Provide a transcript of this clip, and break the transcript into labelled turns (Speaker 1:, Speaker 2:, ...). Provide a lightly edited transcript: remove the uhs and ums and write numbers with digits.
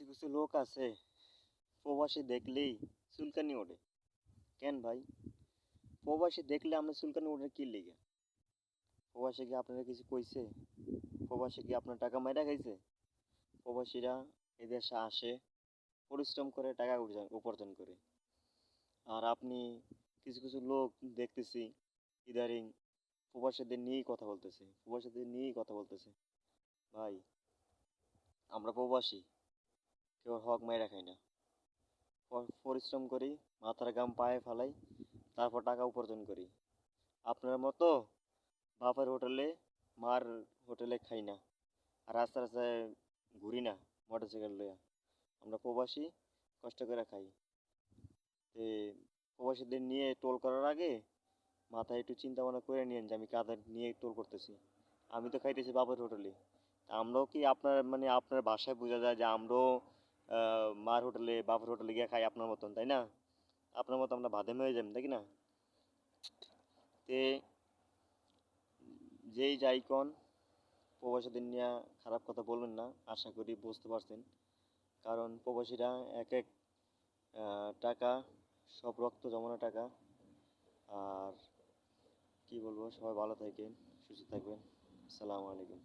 Speaker 1: কিছু কিছু লোক আছে প্রবাসী দেখলেই চুলকানি ওঠে। কেন ভাই? প্রবাসী দেখলে আপনার চুলকানি ওঠে কি লিগে? প্রবাসী কি আপনারা কিছু কইছে? প্রবাসী কি আপনার টাকা মাইরা খাইছে? প্রবাসীরা এদেশে আসে, পরিশ্রম করে টাকা উপার্জন করে। আর আপনি কিছু কিছু লোক দেখতেছি ইদারিং প্রবাসীদের নিয়েই কথা বলতেছে, প্রবাসীদের নিয়েই কথা বলতেছে। ভাই, আমরা প্রবাসী, কেউ হক মাইরা খাই না। পরিশ্রম করি, মাথার ঘাম পায়ে ফালাই, তারপর টাকা উপার্জন করি। আপনার মতো বাপের হোটেলে, মার হোটেলে খাই না, আর রাস্তায় রাস্তায় ঘুরি না মোটরসাইকেল লইয়া। আমরা প্রবাসী, কষ্ট করে খাই। তে প্রবাসীদের নিয়ে টোল করার আগে মাথায় একটু চিন্তা ভাবনা করে নিয়েন যে আমি কাদের নিয়ে টোল করতেছি। আমি তো খাইতেছি বাপের হোটেলে। তা আমরাও কি আপনার মানে আপনার ভাষায় বোঝা যায় যে আমরাও মার হোটেলে বাপের হোটেলে গিয়ে খাই আপনার মতন, তাই না? আপনার মতো আমরা বাদামি হয়ে যাবেন, তাই না? তে যেই যাই কন, প্রবাসীদের নিয়ে খারাপ কথা বলবেন না, আশা করি বুঝতে পারছেন। কারণ প্রবাসীরা এক এক টাকা, সব রক্ত জমানো টাকা। আর কি বলবো, সবাই ভালো থাকেন, সুস্থ থাকবেন। আসসালামু আলাইকুম।